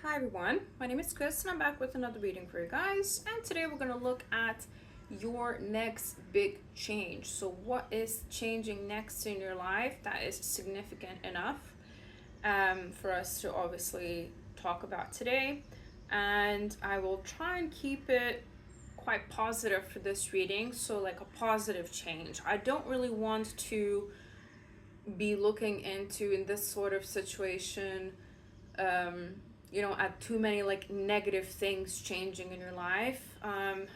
Hi everyone, my name is Chris and I'm back with another reading for you guys, and today we're going to look at your next big change. So what is changing next in your life that is significant enough for us to obviously talk about today? And I will try and keep it quite positive for this reading, so like a positive change. I don't really want to be looking into, in this sort of situation, at too many like negative things changing in your life,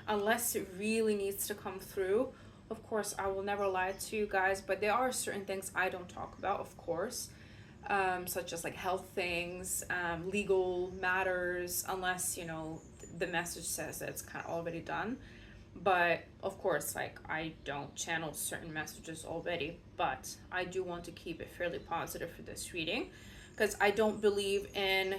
unless it really needs to come through. Of course, I will never lie to you guys, but there are certain things I don't talk about, of course, such as like health things, legal matters, unless the message says that it's kind of already done. But of course, like, I don't channel certain messages already, but I do want to keep it fairly positive for this reading, because I don't believe in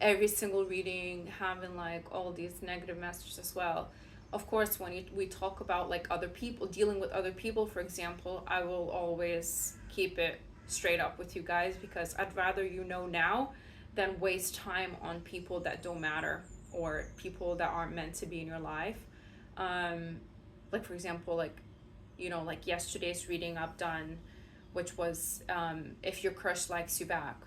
every single reading having like all these negative messages as well. Of course, when we talk about like other people, dealing with other people, for example, I will always keep it straight up with you guys, because I'd rather now than waste time on people that don't matter, or people that aren't meant to be in your life. Like, for example, like yesterday's reading I've done, which was if your crush likes you back.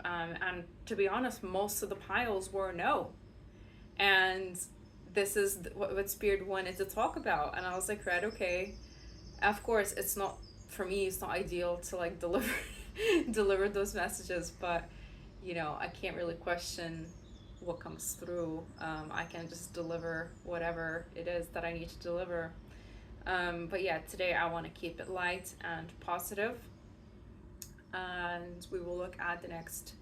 And to be honest, most of the piles were no. And this is what Spirit wanted to talk about. And I was like, right, okay. Of course, it's not, for me, it's not ideal to like deliver deliver those messages, but I can't really question what comes through. I can just deliver whatever it is that I need to deliver. But yeah, today I want to keep it light and positive, and we will look at the next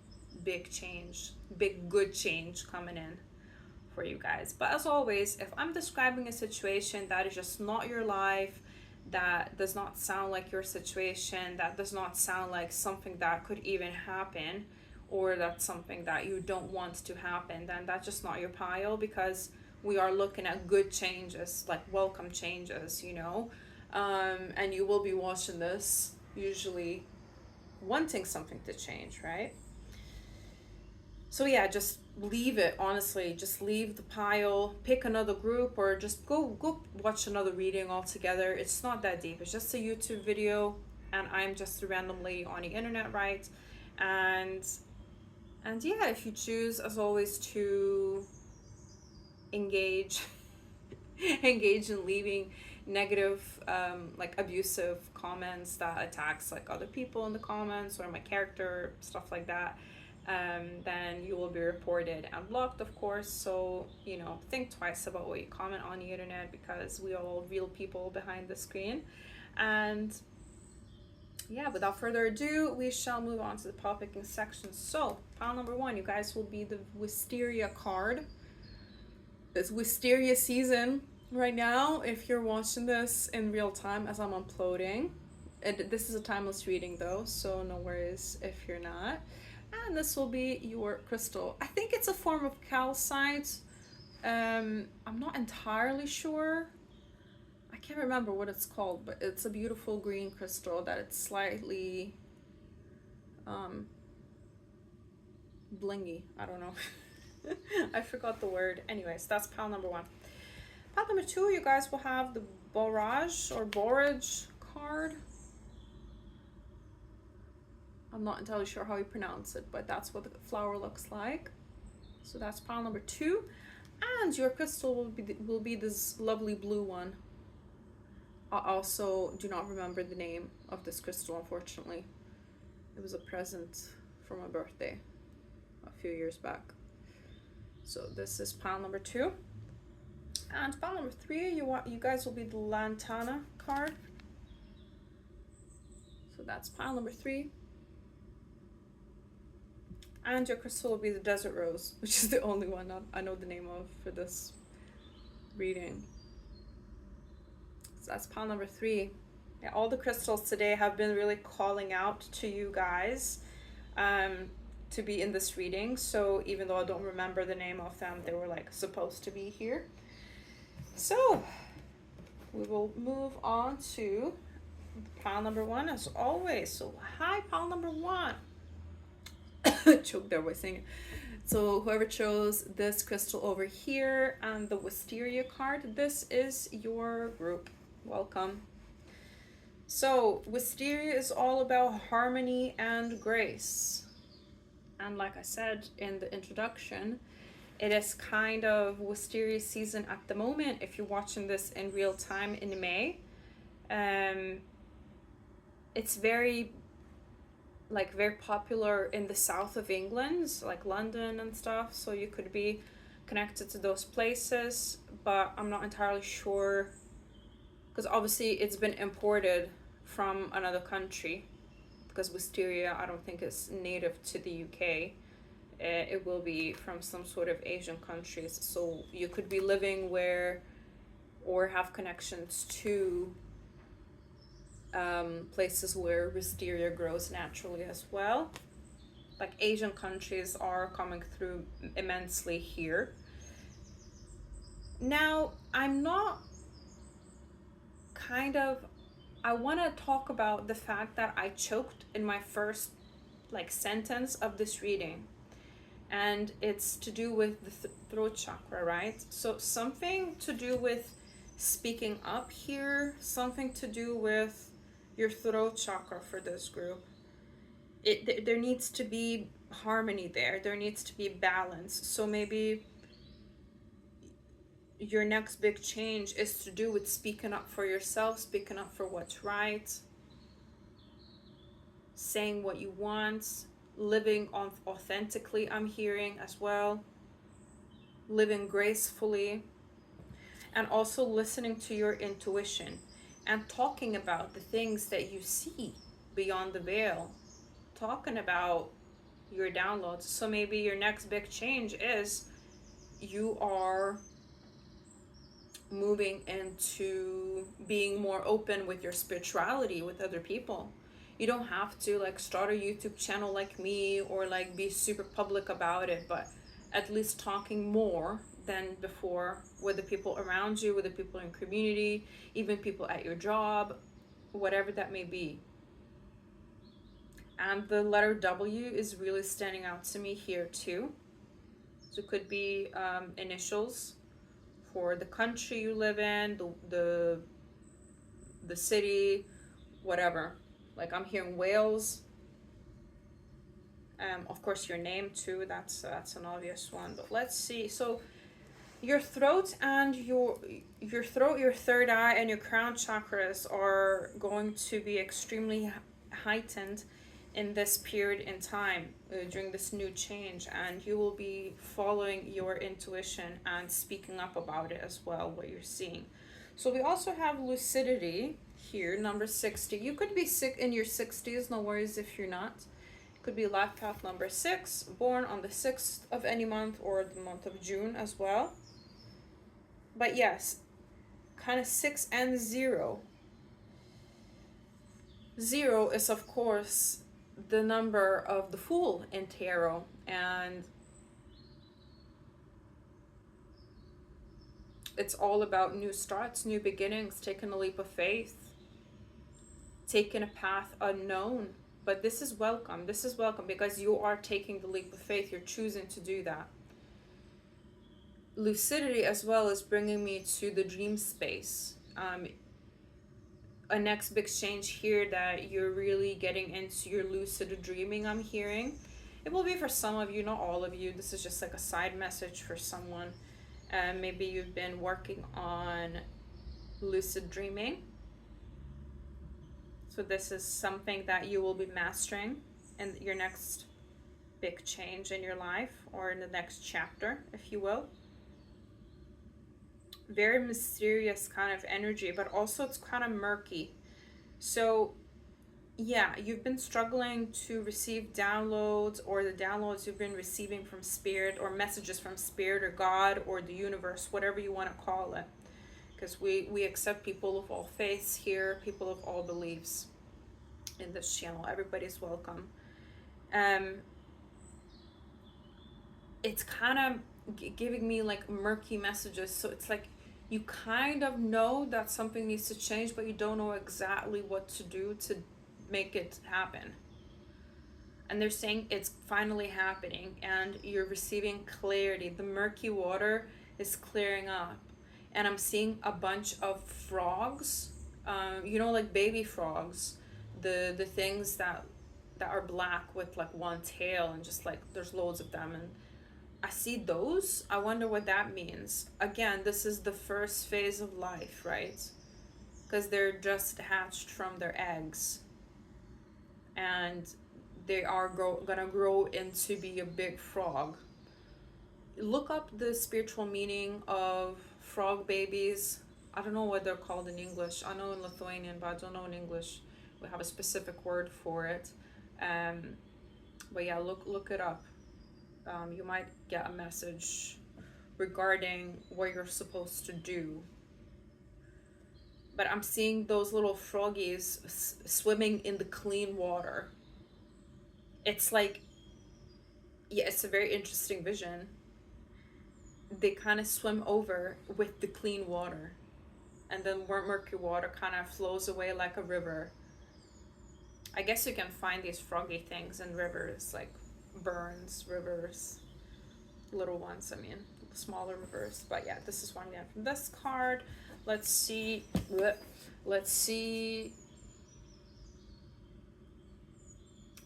big good change coming in for you guys. But as always, if I'm describing a situation that is just not your life, that does not sound like your situation, that does not sound like something that could even happen, or that's something that you don't want to happen, then that's just not your pile, because we are looking at good changes, like welcome changes, and you will be watching this usually wanting something to change, right? So yeah, just leave it, honestly. Just leave the pile, pick another group, or just go watch another reading altogether. It's not that deep. It's just a YouTube video, and I'm just a random lady on the internet, right? And yeah, if you choose, as always, to engage engage in leaving negative, like abusive comments that attacks like other people in the comments, or my character, stuff like that, then you will be reported and blocked, of course. So think twice about what you comment on the internet, because we are all real people behind the screen. And yeah, without further ado, we shall move on to the pile picking section. So pile number one, you guys, will be the Wisteria card. It's Wisteria season right now, if you're watching this in real time as I'm uploading. This is a timeless reading though, so no worries if you're not. And this will be your crystal. I think it's a form of calcite. I'm not entirely sure. I can't remember what it's called, but it's a beautiful green crystal that it's slightly blingy. I don't know. I forgot the word. Anyways, that's pile number one. Pile number two, you guys will have the Borage or Borage card. I'm not entirely sure how you pronounce it, but that's what the flower looks like. So that's pile number two. And your crystal will be this lovely blue one. I also do not remember the name of this crystal, unfortunately. It was a present for my birthday a few years back. So this is pile number two. And pile number three, you guys will be the Lantana card. So that's pile number three. And your crystal will be the Desert Rose, which is the only one I know the name of for this reading. So that's pile number three. Yeah, all the crystals today have been really calling out to you guys to be in this reading. So even though I don't remember the name of them, they were like supposed to be here. So we will move on to pile number one as always. So hi, pile number one. Choke there by saying it. So whoever chose this crystal over here and the Wisteria card, this is your group. Welcome. So Wisteria is all about harmony and grace. And like I said in the introduction, it is kind of Wisteria season at the moment. If you're watching this in real time in May, it's very popular in the south of England, like London and stuff. So you could be connected to those places, but I'm not entirely sure because obviously it's been imported from another country. Because Wisteria, I don't think is native to the UK. It will be from some sort of Asian countries. So you could be living where or have connections to places where wisteria grows naturally as well. Like Asian countries are coming through immensely here. Now, I'm not I want to talk about the fact that I choked in my first sentence of this reading. And it's to do with the throat chakra, right? So something to do with speaking up here, something to do with your throat chakra for this group. There needs to be harmony there needs to be balance. So maybe your next big change is to do with speaking up for yourself, speaking up for what's right, saying what you want, living authentically, I'm hearing as well, living gracefully, and also listening to your intuition and talking about the things that you see beyond the veil, talking about your downloads. So maybe your next big change is you are moving into being more open with your spirituality with other people. You don't have to start a YouTube channel like me or be super public about it, but at least talking more than before with the people around you, with the people in community, even people at your job, whatever that may be. And the letter W is really standing out to me here too. So it could be initials for the country you live in, the city, whatever. Like I'm hearing Wales. Of course, your name too. That's an obvious one. But let's see. So your throat and your throat, your third eye, and your crown chakras are going to be extremely heightened in this period in time during this new change, and you will be following your intuition and speaking up about it as well, what you're seeing. So we also have lucidity here, number 60. You could be sick in your 60s, no worries if you're not. It could be life path number 6, born on the 6th of any month or the month of June as well. But yes, kind of 6 and 0. 0 is, of course, the number of the Fool in tarot, and it's all about new starts, new beginnings, taking a leap of faith, taking a path unknown. But this is welcome. This is welcome because you are taking the leap of faith. You're choosing to do that. Lucidity as well is bringing me to the dream space. A next big change here that you're really getting into your lucid dreaming, I'm hearing. It will be for some of you, not all of you. This is just like a side message for someone. Maybe you've been working on lucid dreaming. So this is something that you will be mastering in your next big change in your life, or in the next chapter, if you will. Very mysterious kind of energy, but also it's kind of murky. So yeah, you've been struggling to receive downloads, or the downloads you've been receiving from spirit, or messages from spirit or God or the universe, whatever you want to call it, because we accept people of all faiths here, people of all beliefs in this channel. Everybody's welcome. It's kind of giving me like murky messages, so it's like you kind of know that something needs to change, but you don't know exactly what to do to make it happen. And they're saying it's finally happening and you're receiving clarity. The murky water is clearing up. And I'm seeing a bunch of frogs, you know, like baby frogs, the things that are black with like one tail and just like there's loads of them. And I see those. I wonder what that means. Again, this is the first phase of life, right? Because they're just hatched from their eggs. And they are gonna grow into be a big frog. Look up the spiritual meaning of frog babies. I don't know what they're called in English. I know in Lithuanian, but I don't know in English. We have a specific word for it. But yeah, look it up. You might get a message regarding what you're supposed to do. But I'm seeing those little froggies swimming in the clean water. It's like, yeah, it's a very interesting vision. They kind of swim over with the clean water, and then murky water kind of flows away like a river. I guess you can find these froggy things in rivers, like burns, rivers, little ones, I mean, smaller rivers. But yeah, this is one again from this card. Let's see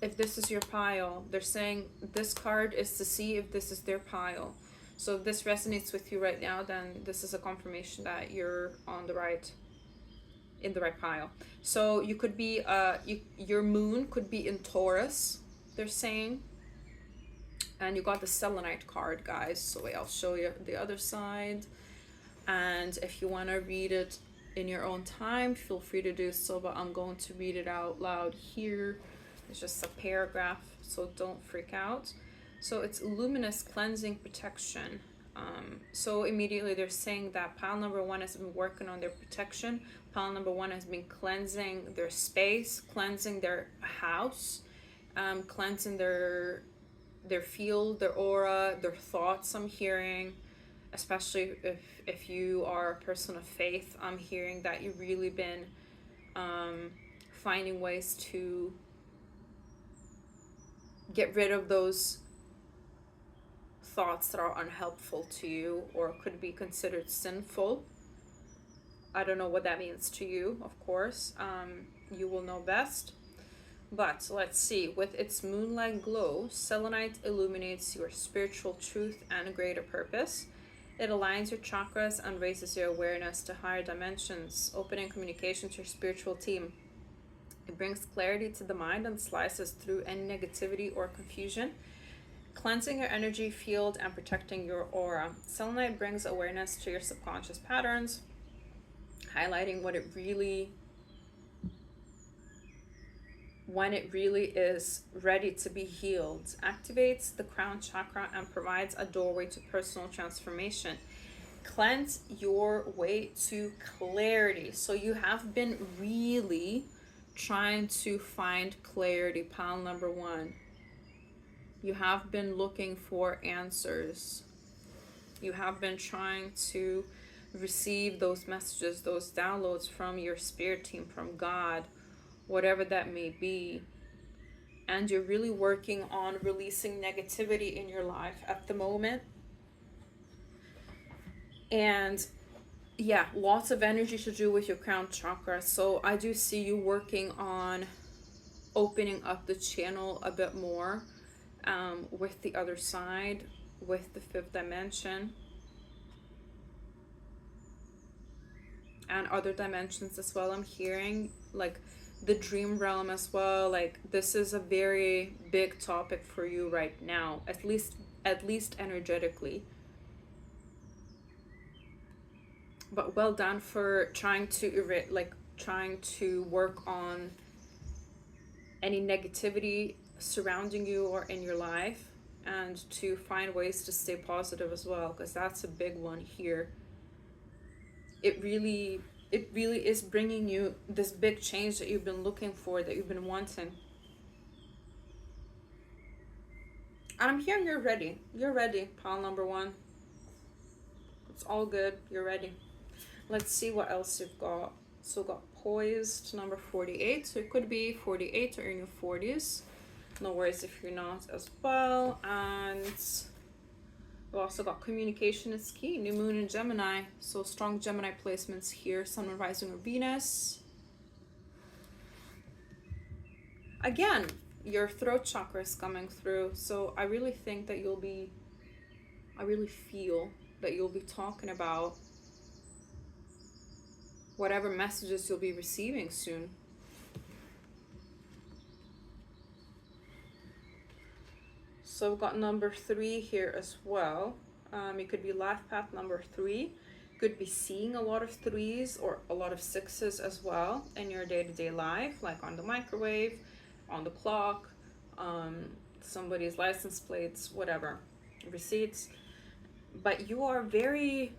if this is your pile. They're saying this card is to see if this is their pile. So if this resonates with you right now, then this is a confirmation that you're on the right, in the right pile. So you could be your moon could be in Taurus, they're saying. And you got the selenite card, guys. So wait, I'll show you the other side. And if you want to read it in your own time, feel free to do so, but I'm going to read it out loud here. It's just a paragraph, so don't freak out. So it's luminous cleansing protection. So immediately they're saying that pile number one has been working on their protection. Pile number one has been cleansing their space, cleansing their house, cleansing their field, their aura, their thoughts. I'm hearing, especially if you are a person of faith, I'm hearing that you've really been finding ways to get rid of those thoughts that are unhelpful to you or could be considered sinful. I don't know what that means to you, of course. You will know best. But let's see, with its moonlight glow, selenite illuminates your spiritual truth and greater purpose. It aligns your chakras and raises your awareness to higher dimensions, opening communication to your spiritual team. It brings clarity to the mind and slices through any negativity or confusion, cleansing your energy field and protecting your aura. Selenite brings awareness to your subconscious patterns, highlighting when it really is ready to be healed. Activates the crown chakra and provides a doorway to personal transformation. Cleanse your way to clarity. So you have been really trying to find clarity, pile number one. You have been looking for answers. You have been trying to receive those messages, those downloads from your spirit team, from God, whatever that may be. And you're really working on releasing negativity in your life at the moment. And yeah, lots of energy to do with your crown chakra. So I do see you working on opening up the channel a bit more with the other side, with the fifth dimension and other dimensions as well. I'm hearing like the dream realm as well. Like this is a very big topic for you right now, at least energetically. But well done for trying to work on any negativity surrounding you or in your life, and to find ways to stay positive as well, because that's a big one here. It really is bringing you this big change that you've been looking for, that you've been wanting. And I'm hearing you're ready. You're ready, pile number one. It's all good. You're ready. Let's see what else you've got. So got poised, number 48. So it could be 48 or in your 40s. No worries if you're not as well. And we also got communication is key. New moon in Gemini. So strong Gemini placements here. Sun, Moon, Rising, or Venus. Again, your throat chakra is coming through. So I really think that I really feel that you'll be talking about whatever messages you'll be receiving soon. So we've got number 3 here as well. It could be life path number 3. Could be seeing a lot of 3s or a lot of 6s as well in your day-to-day life, like on the microwave, on the clock, somebody's license plates, whatever, receipts. But you are very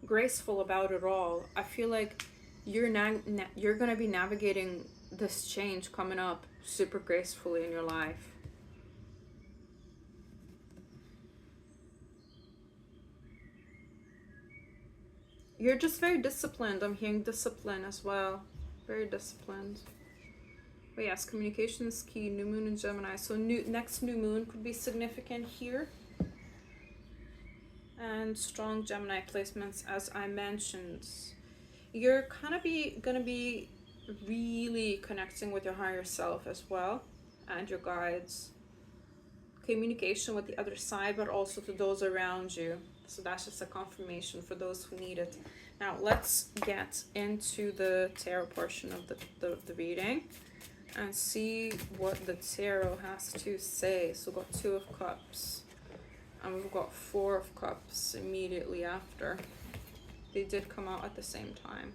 graceful about it all. I feel like you're going to be navigating this change coming up super gracefully in your life. You're just very disciplined. I'm hearing discipline as well. Very disciplined. But yes, communication is key. New moon in Gemini. So next new moon could be significant here. And strong Gemini placements, as I mentioned. You're kind of gonna be really connecting with your higher self as well, and your guides. Communication with the other side, but also to those around you. So that's just a confirmation for those who need it. Now let's get into the tarot portion of the reading and see what the tarot has to say. So we've got 2 of Cups. And we've got 4 of Cups immediately after. They did come out at the same time.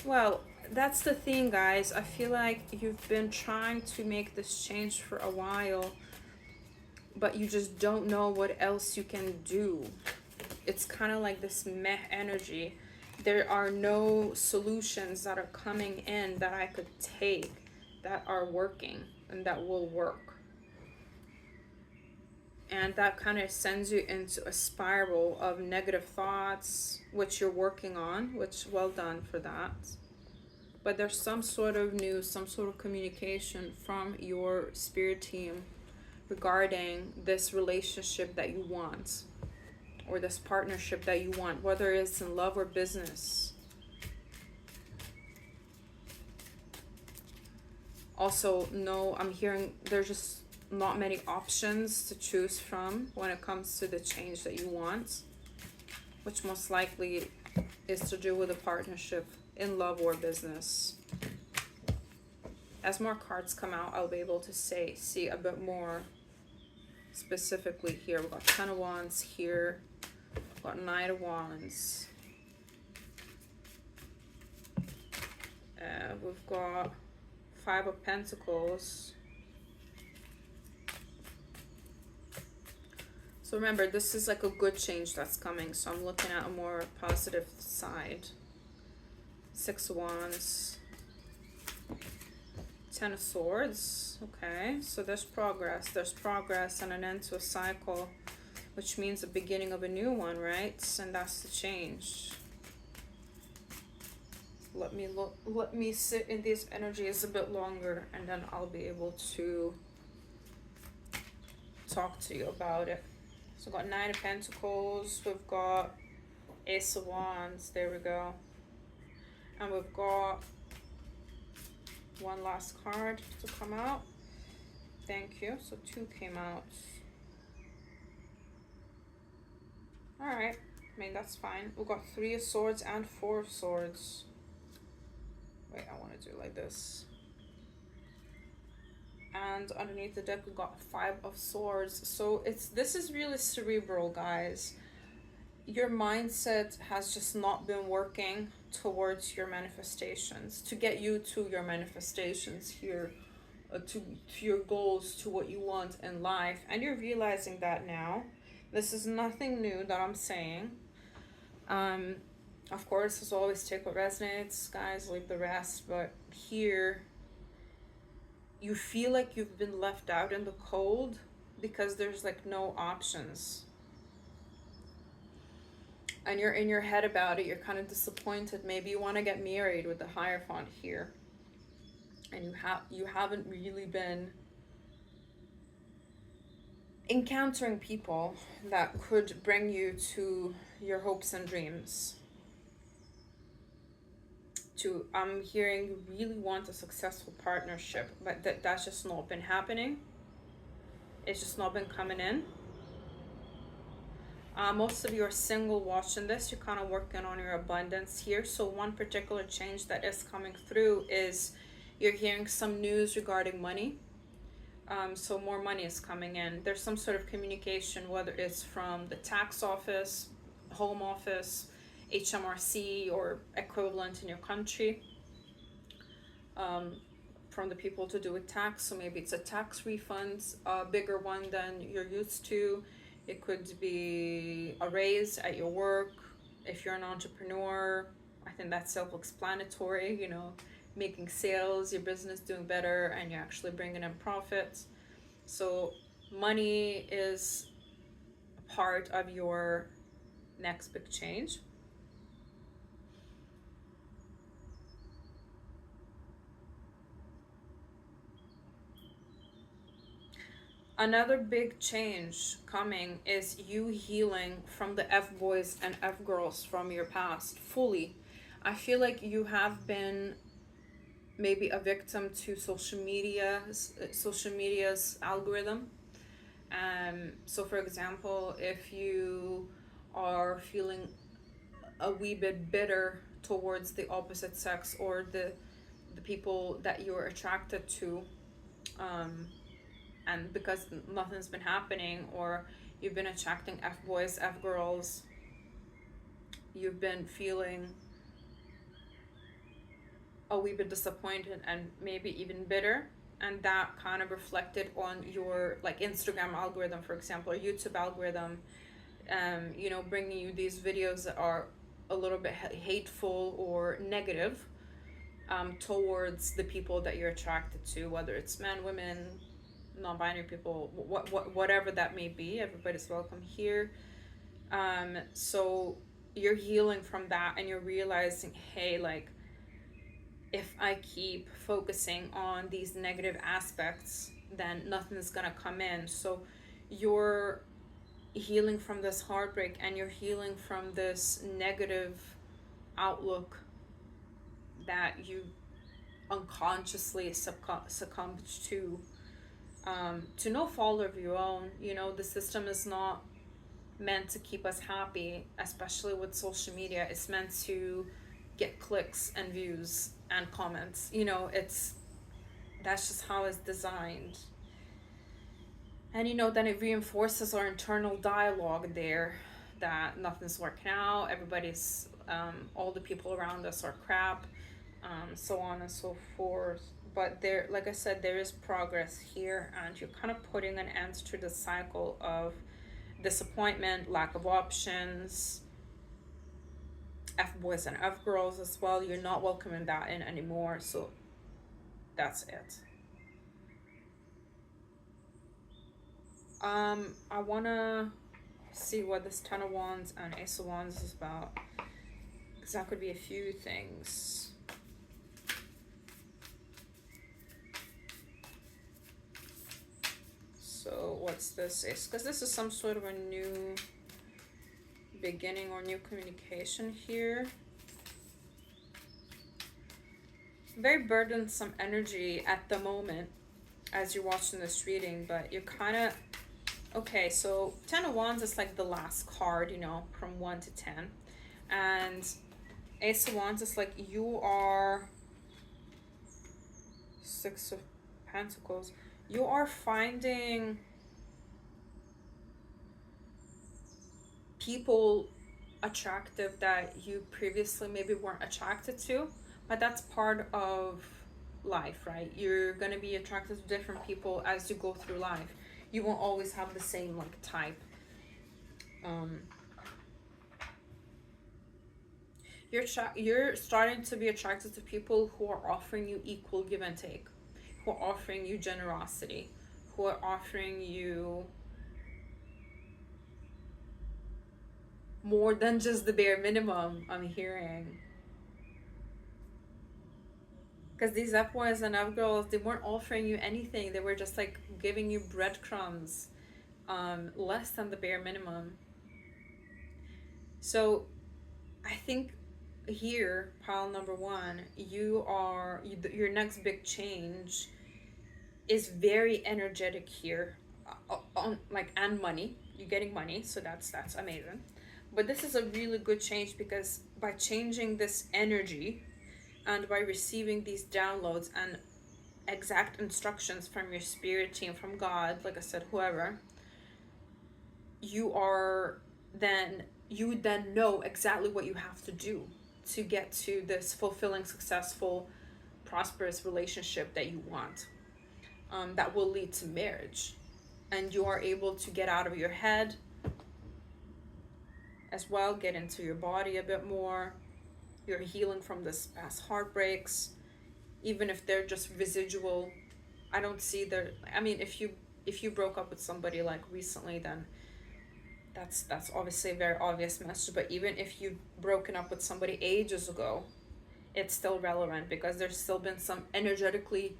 Well, that's the thing, guys. I feel like you've been trying to make this change for a while, but you just don't know what else you can do. It's kind of like this meh energy. There are no solutions that are coming in that I could take that are working and that will work. And that kind of sends you into a spiral of negative thoughts, which you're working on, which well done for that. But there's some sort of news, some sort of communication from your spirit team regarding this relationship that you want, or this partnership that you want, whether it's in love or business. Also, no, I'm hearing there's just not many options to choose from when it comes to the change that you want, which most likely is to do with a partnership in love or business. As more cards come out, I'll be able to see a bit more specifically here. We've got 10 of Wands here, we've got 9 of Wands, we've got 5 of Pentacles. So remember, this is like a good change that's coming. So I'm looking at a more positive side. 6 of Wands. 10 of Swords. Okay, so there's progress. There's progress and an end to a cycle, which means the beginning of a new one, right? And that's the change. Let me sit in these energies a bit longer, and then I'll be able to talk to you about it. So we've got 9 of Pentacles, we've got Ace of Wands, there we go. And we've got one last card to come out. Thank you. So 2 came out. Alright, I mean, that's fine. We've got 3 of Swords and 4 of Swords. Wait, I want to do like this. And underneath the deck, we've got 5 of Swords. So this is really cerebral, guys. Your mindset has just not been working towards your manifestations, to get you to your manifestations here, to your goals, to what you want in life. And you're realizing that now. This is nothing new that I'm saying. Of course, as always, take what resonates, guys, leave the rest. But here, you feel like you've been left out in the cold because there's like no options. And you're in your head about it. You're kind of disappointed. Maybe you want to get married with the Hierophant here. and you haven't really been encountering people that could bring you to your hopes and dreams. To I'm hearing you really want a successful partnership, but that's just not been happening. It's just not been coming in. Most of you are single watching this. You're kind of working on your abundance here. So one particular change that is coming through is you're hearing some news regarding money. So more money is coming in. There's some sort of communication, whether it's from the tax office, home office, HMRC, or equivalent in your country. From the people to do with tax. So maybe it's a tax refund, a bigger one than you're used to. It could be a raise at your work. If you're an entrepreneur, I think that's self-explanatory, making sales, your business doing better, and you're actually bringing in profits. So money is a part of your next big change. Another big change coming is you healing from the F boys and F girls from your past fully. I feel like you have been maybe a victim to social media's algorithm. So for example, if you are feeling a wee bit bitter towards the opposite sex or the people that you're attracted to, um, and because nothing's been happening, or you've been attracting F boys, F girls, you've been feeling a wee bit disappointed and maybe even bitter, and that kind of reflected on your like Instagram algorithm, for example, or YouTube algorithm, bringing you these videos that are a little bit hateful or negative, towards the people that you're attracted to, whether it's men, women, non-binary people, whatever that may be. Everybody's welcome here. So you're healing from that, and you're realizing, hey, like, if I keep focusing on these negative aspects, then nothing's gonna come in. So you're healing from this heartbreak, and you're healing from this negative outlook that you unconsciously succumbed to no fault of your own. The system is not meant to keep us happy, especially with social media. It's meant to get clicks and views and comments. That's just how it's designed. And then it reinforces our internal dialogue there, that nothing's working out, everybody's all the people around us are crap, so on and so forth. But there, like I said, there is progress here, and you're kind of putting an end to the cycle of disappointment, lack of options, F boys and F girls as well. You're not welcoming that in anymore. So that's it. I wanna see what this Ten of Wands and Ace of Wands is about, because that could be a few things. So what's this? Because this is some sort of a new beginning or new communication here. Very burdensome energy at the moment as you're watching this reading, but you're kind of okay. So Ten of Wands is like the last card, from 1 to 10, and Ace of Wands is like you are Six of Pentacles. You are finding people attractive that you previously maybe weren't attracted to, but that's part of life, right? You're going to be attracted to different people as you go through life. You won't always have the same like type. You're starting to be attracted to people who are offering you equal give and take, who are offering you generosity, who are offering you more than just the bare minimum. I'm hearing Because these F boys and F girls, they weren't offering you anything. They were just like giving you breadcrumbs, less than the bare minimum. So I think here, pile number one, your next big change is very energetic here, on like, and money. You're getting money, so that's amazing. But this is a really good change because by changing this energy and by receiving these downloads and exact instructions from your spirit team, from God, like I said, whoever, you are then you then know exactly what you have to do to get to this fulfilling, successful, prosperous relationship that you want, that will lead to marriage. And you are able to get out of your head as well, get into your body a bit more. You're healing from this past heartbreaks, even if they're just residual. I don't see there. I mean, if you broke up with somebody like recently, then that's obviously a very obvious message. But even if you've broken up with somebody ages ago, it's still relevant because there's still been some energetically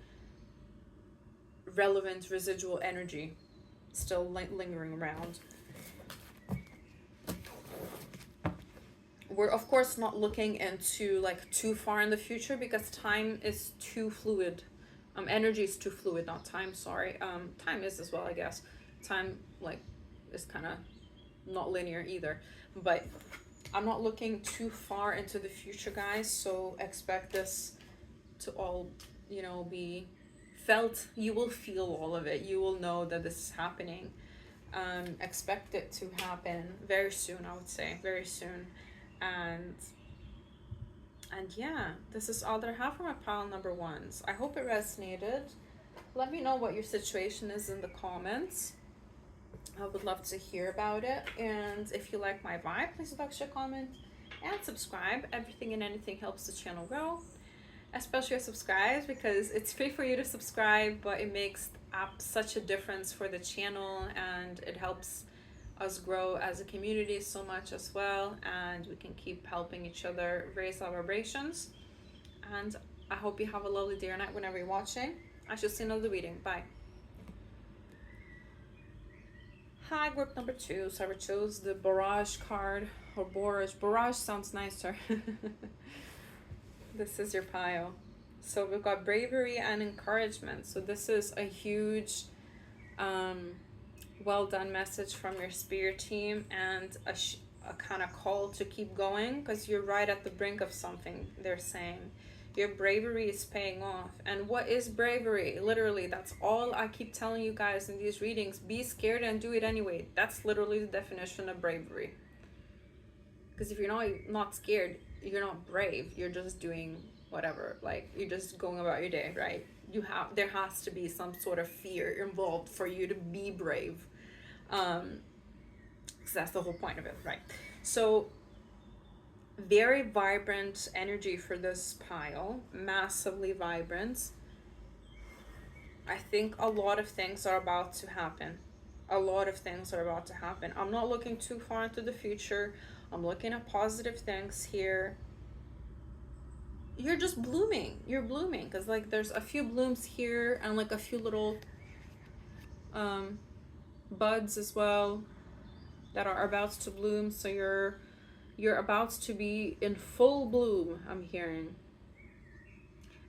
relevant residual energy still lingering around. We're of course not looking into like too far in the future because time is too fluid. Energy is too fluid, not time, sorry. Time is as well, I guess. Time, like, is kind of not linear either. But I'm not looking too far into the future, guys, so expect this to all, be felt. You will feel all of it. You will know that this is happening. Expect it to happen very soon, I would say, very soon. And yeah, this is all that I have for my pile number ones. I hope it resonated. Let me know what your situation is in the comments. I would love to hear about it. And if you like my vibe, please like, share, comment, and subscribe. Everything and anything helps the channel grow, especially your subscribes, because it's free for you to subscribe, but it makes such a difference for the channel, and it helps us grow as a community so much as well, and we can keep helping each other raise our vibrations. And I hope you have a lovely day or night whenever you're watching. I shall see another reading. Bye. Hi, group number 2. So I chose the Borage card, or Borage. Borage sounds nicer. This is your pile. So we've got bravery and encouragement. So this is a huge well done message from your spirit team, and a kind of call to keep going, because you're right at the brink of something. They're saying your bravery is paying off. And what is bravery? Literally, that's all I keep telling you guys in these readings. Be scared and do it anyway. That's literally the definition of bravery. Because if you're not scared, you're not brave. You're just doing whatever, like, you're just going about your day, right? There has to be some sort of fear involved for you to be brave, because that's the whole point of it, right? So very vibrant energy for this pile, massively vibrant. I think a lot of things are about to happen. I'm not looking too far into the future. I'm looking at positive things here. You're just blooming. You're blooming, because like there's a few blooms here and like a few little buds as well that are about to bloom. So you're about to be in full bloom, I'm hearing.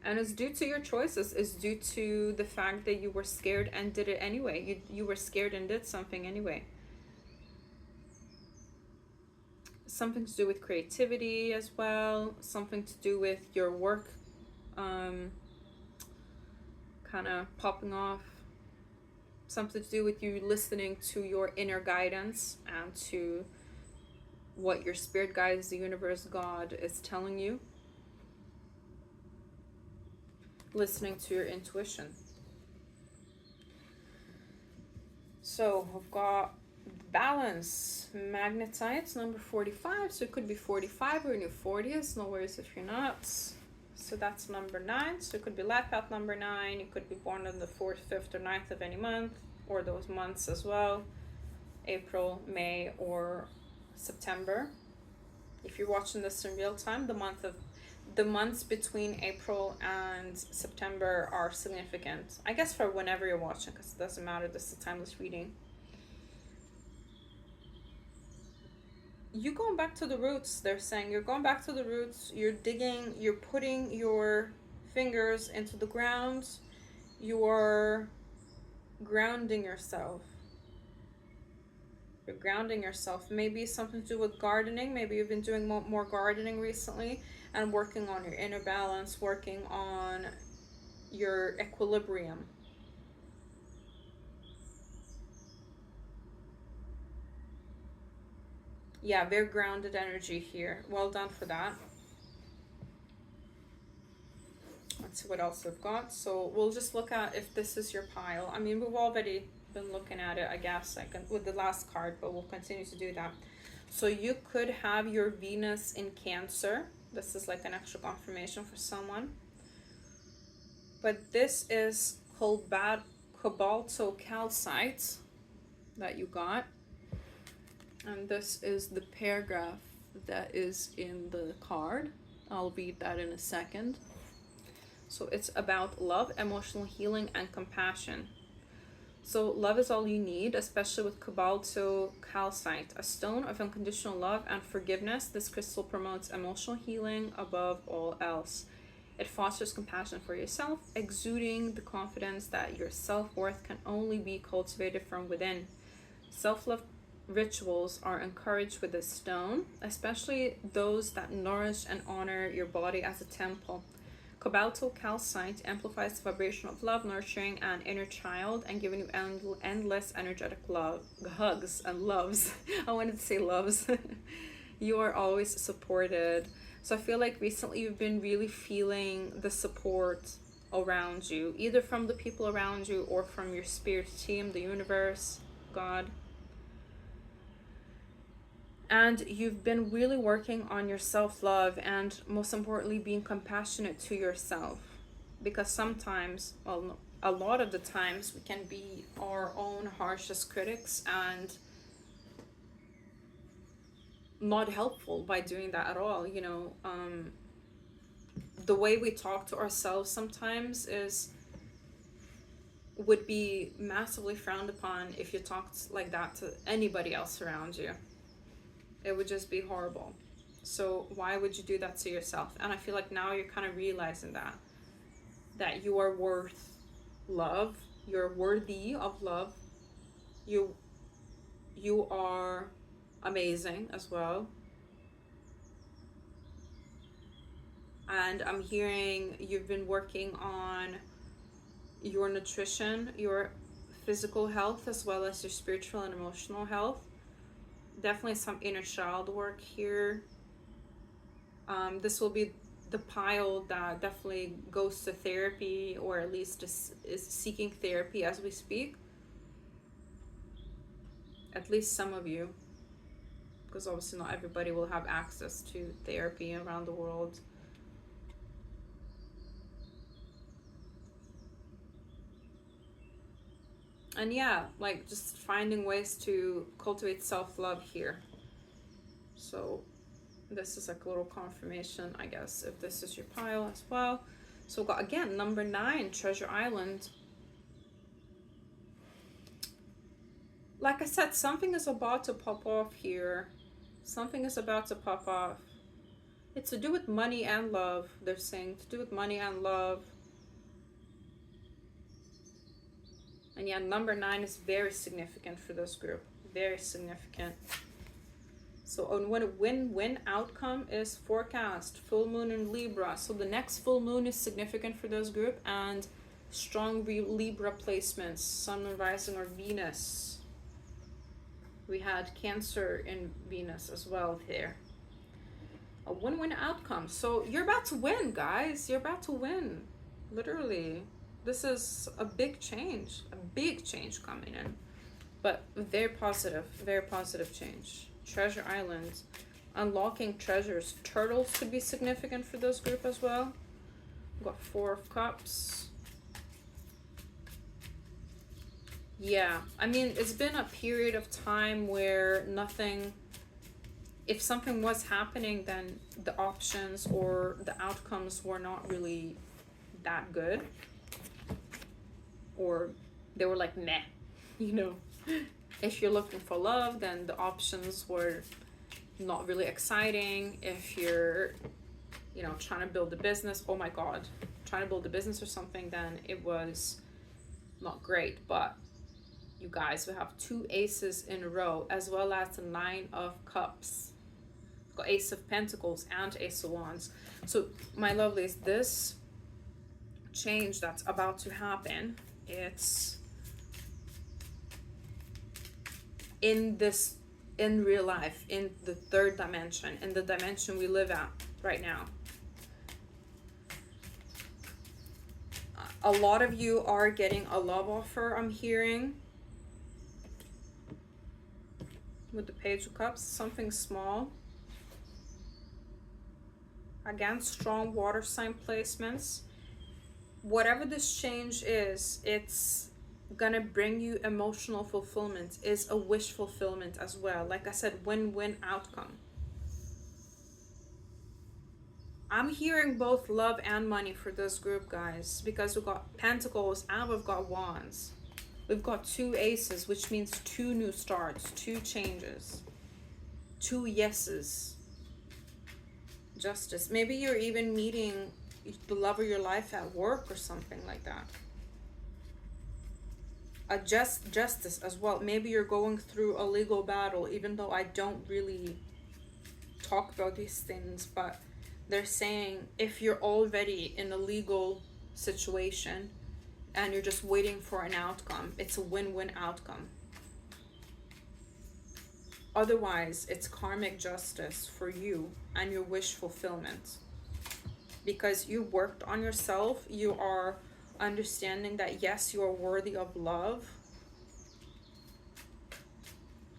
And it's due to your choices. It's due to the fact that you were scared and did it anyway. You were scared and did something anyway. Something to do with creativity as well, something to do with your work kind of popping off, something to do with you listening to your inner guidance and to what your spirit guides, the universe, God is telling you, listening to your intuition. So we've got balance, magnetites, number 45. So it could be 45 or in your 40s. No worries if you're not. So that's number 9. So it could be life path number 9. You could be born on the 4th, 5th, or 9th of any month, or those months as well. April, May, or September. If you're watching this in real time, the month of the months between April and September are significant. I guess for whenever you're watching, because it doesn't matter, this is a timeless reading. You going back to the roots, they're saying. You're going back to the roots, you're digging, you're putting your fingers into the ground, you're grounding yourself. You're grounding yourself. Maybe something to do with gardening. Maybe you've been doing more gardening recently and working on your inner balance, working on your equilibrium. Yeah, very grounded energy here. Well done for that. Let's see what else we've got. So we'll just look at if this is your pile. I mean, we've already been looking at it, I guess, like with the last card, but we'll continue to do that. So you could have your Venus in Cancer. This is like an extra confirmation for someone. But this is cobaltocalcite that you got. And this is the paragraph that is in the card. I'll read that in a second. So it's about love, emotional healing, and compassion. So love is all you need, especially with cobaltocalcite, a stone of unconditional love and forgiveness. This crystal promotes emotional healing above all else. It fosters compassion for yourself, exuding the confidence that your self-worth can only be cultivated from within. Self-love rituals are encouraged with this stone, especially those that nourish and honor your body as a temple. Cobaltocalcite amplifies the vibration of love, nurturing an inner child, and giving you endless energetic love, hugs and loves. I wanted to say loves. You are always supported. So I feel like recently you've been really feeling the support around you, either from the people around you or from your spirit team, the universe, God. And you've been really working on your self-love and, most importantly, being compassionate to yourself. Because sometimes, well, no, a lot of the times, we can be our own harshest critics and not helpful by doing that at all. You know, the way we talk to ourselves sometimes would be massively frowned upon if you talked like that to anybody else around you. It would just be horrible. So why would you do that to yourself? And I feel like now you're kind of realizing that you are worth love. You're worthy of love. You are amazing as well. And I'm hearing you've been working on your nutrition, your physical health, as well as your spiritual and emotional health. Definitely some inner child work here. This will be the pile that definitely goes to therapy, or at least is seeking therapy as we speak. At least some of you, because obviously not everybody will have access to therapy around the world. And yeah, like just finding ways to cultivate self-love here. So this is like a little confirmation, I guess, if this is your pile as well. So we've got, again, number 9, Treasure Island. Like I said, something is about to pop off here. Something is about to pop off. It's to do with money and love, they're saying. To do with money and love. And yeah, number 9 is very significant for this group. Very significant. So on what a win-win outcome is forecast. Full moon in Libra. So the next full moon is significant for this group. And strong Libra placements. Sun, Moon, Rising, or Venus. We had Cancer in Venus as well here. A win-win outcome. So you're about to win, guys. You're about to win. Literally. This is a big change coming in, but very positive change. Treasure Island, unlocking treasures. Turtles could be significant for this group as well. We've got 4 of Cups. Yeah, I mean, it's been a period of time where nothing if something was happening, then the options or the outcomes were not really that good, or they were like meh, you know. If you're looking for love, then the options were not really exciting. If you're, you know, trying to build a business, oh my god, trying to build a business or something, then it was not great. But you guys, we have 2 aces in a row, as well as the 9 of cups. Got Ace of Pentacles and Ace of Wands. So my lovelies, this change that's about to happen, it's in real life, in the 3rd dimension, in the dimension we live at right now. A lot of you are getting a love offer, I'm hearing, with the Page of Cups. Something small. Again, strong water sign placements. Whatever this change is, it's gonna bring you emotional fulfillment, is a wish fulfillment as well. Like I said, win-win outcome. I'm hearing both love and money for this group, guys, because we've got Pentacles and we've got Wands. We've got 2 aces, which means 2 new starts, 2 changes, 2 yeses. Justice. Maybe you're even meeting the love of your life at work or something like that. A justice as well. Maybe you're going through a legal battle, even though I don't really talk about these things, but they're saying if you're already in a legal situation and you're just waiting for an outcome, it's a win-win outcome. Otherwise, it's karmic justice for you and your wish fulfillment. Because you worked on yourself, you are understanding that yes, you are worthy of love.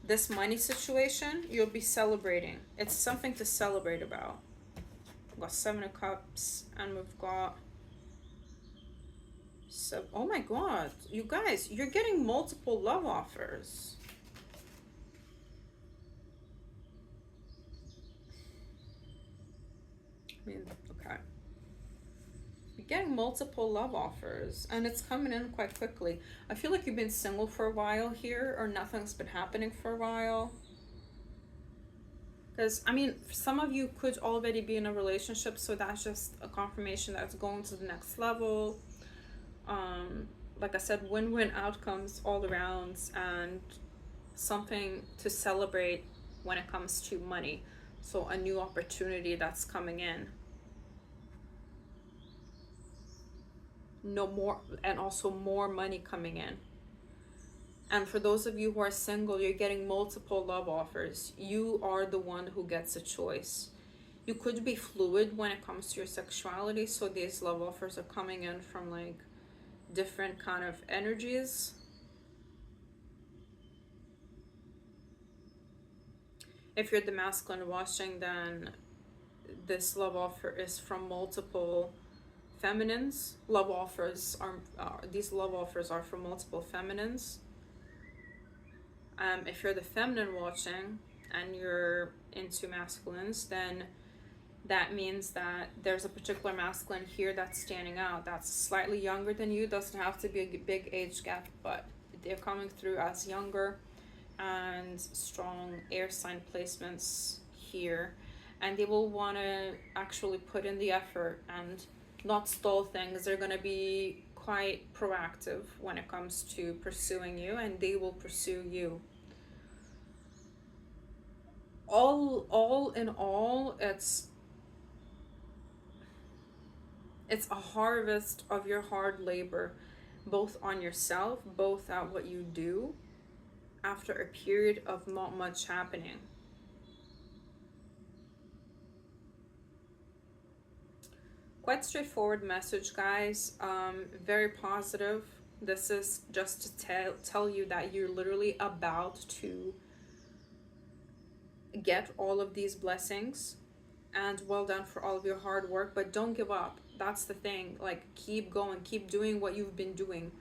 This money situation, you'll be celebrating. It's something to celebrate about. We've got 7 of Cups, and we've got... So, oh my god, you guys, you're getting multiple love offers. Okay. You're getting multiple love offers, and it's coming in quite quickly. I feel like you've been single for a while here, or nothing's been happening for a while. Because, I mean, some of you could already be in a relationship, so that's just a confirmation that's going to the next level. Like I said, win-win outcomes all around, and something to celebrate when it comes to money. So a new opportunity that's coming in. No more, and also more money coming in. And for those of you who are single, you're getting multiple love offers. You are the one who gets a choice. You could be fluid when it comes to your sexuality, so these love offers are coming in from like different kind of energies. If you're the masculine watching, then this love offer is from multiple feminines. Love offers are these love offers are from multiple feminines. If you're the feminine watching and you're into masculines, then that means that there's a particular masculine here that's standing out, that's slightly younger than you. Doesn't have to be a big age gap, but they're coming through as younger, and strong air sign placements here, and they will want to actually put in the effort and not stall things. They're going to be quite proactive when it comes to pursuing you, and they will pursue you. All in all, it's a harvest of your hard labor, both on yourself, both at what you do after a period of not much happening. Quite straightforward message, guys. Very positive. This is just to tell you that you're literally about to get all of these blessings, and well done for all of your hard work. But don't give up. That's the thing. Like, keep going, keep doing what you've been doing.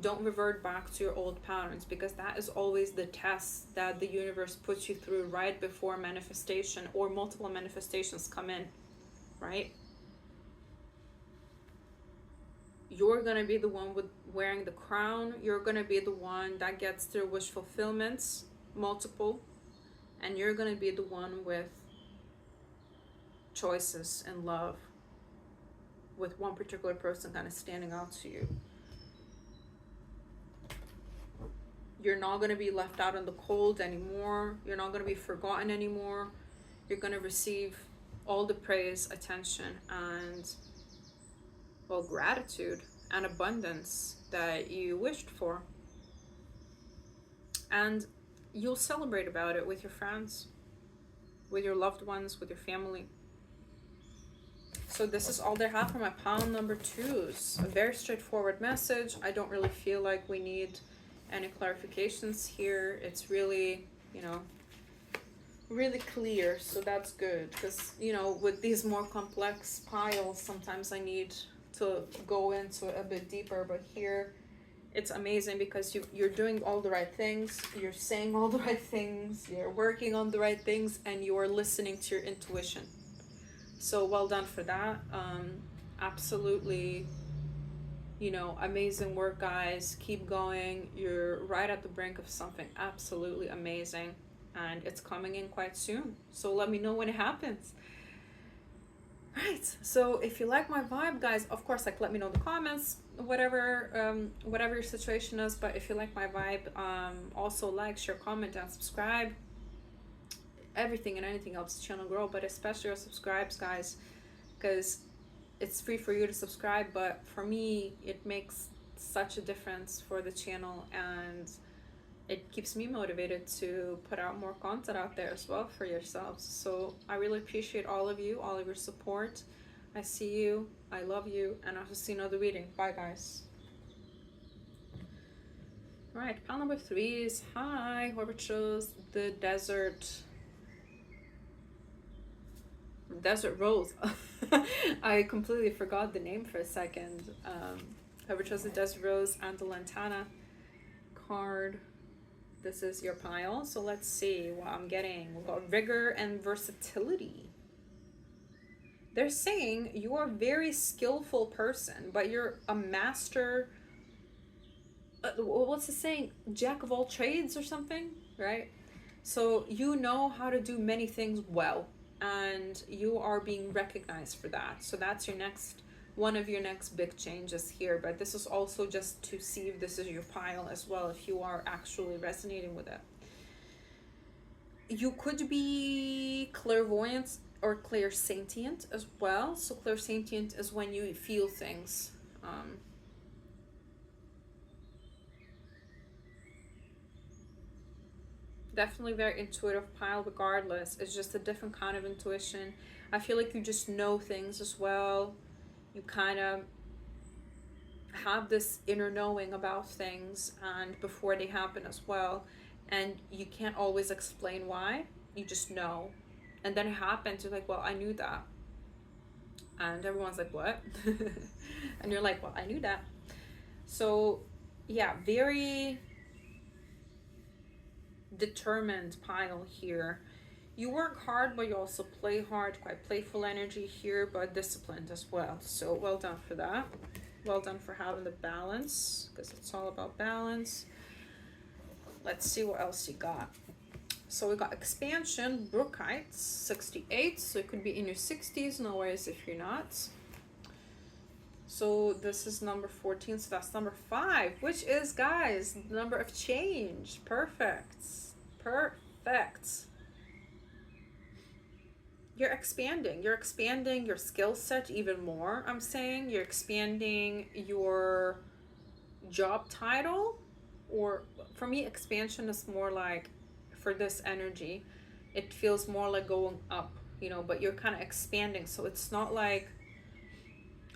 Don't revert back to your old patterns, because that is always the test that the universe puts you through right before manifestation or multiple manifestations come in, right? You're going to be the one with wearing the crown. You're going to be the one that gets their wish fulfillments, multiple, and you're going to be the one with choices and love, with one particular person kind of standing out to you. You're not going to be left out in the cold anymore. You're not going to be forgotten anymore. You're going to receive all the praise, attention, and, well, gratitude and abundance that you wished for. And you'll celebrate about it with your friends, with your loved ones, with your family. So this is all they have for my pile number 2s. A very straightforward message. I don't really feel like we need any clarifications here. It's really, you know, really clear, so that's good, because, you know, with these more complex piles, sometimes I need to go into it a bit deeper, but here it's amazing because you're doing all the right things, you're saying all the right things, you're working on the right things, and you're listening to your intuition. So well done for that. Absolutely, you know, amazing work, guys. Keep going. You're right at the brink of something absolutely amazing, and it's coming in quite soon. So let me know when it happens. Right. So if you like my vibe, guys, of course, like, let me know in the comments, whatever your situation is. But if you like my vibe, also like, share, comment, and subscribe. Everything and anything helps the channel grow, but especially your subscribes, guys, because it's free for you to subscribe, but for me it makes such a difference for the channel, and it keeps me motivated to put out more content out there as well for yourselves. So I really appreciate all of you, all of your support. I see you, I love you, and I'll see you in another reading. Bye, guys. All right, pile number 3 is, hi, whoever chose the desert rose. I completely forgot the name for a second. Whoever chose the desert rose and the Lantana card, this is your pile. So let's see what I'm getting. We've got vigor and versatility. They're saying you are a very skillful person, but you're a master, what's the saying, jack of all trades or something, right? So you know how to do many things well, and you are being recognized for that. So that's your next, one of your next big changes here. But this is also just to see if this is your pile as well, if you are actually resonating with it. You could be clairvoyant or clairsentient as well. So clairsentient is when you feel things. Definitely very intuitive pile regardless. It's just a different kind of intuition. I feel like you just know things as well. You kind of have this inner knowing about things and before they happen as well, and you can't always explain why. You just know, and then it happens. You're like, well, I knew that, and everyone's like, what? And you're like, well, I knew that. So yeah, very determined pile here. You work hard, but you also play hard. Quite playful energy here, but disciplined as well. So well done for that. Well done for having the balance, because it's all about balance. Let's see what else you got. So we got expansion, Brookites, 68. So it could be in your 60s. No worries if you're not. So this is number 14. So that's number 5, which is, guys, the number of change. Perfect. Perfect. You're expanding your skill set even more. I'm saying you're expanding your job title, or for me, expansion is more like, for this energy, it feels more like going up, you know, but you're kind of expanding. So it's not like,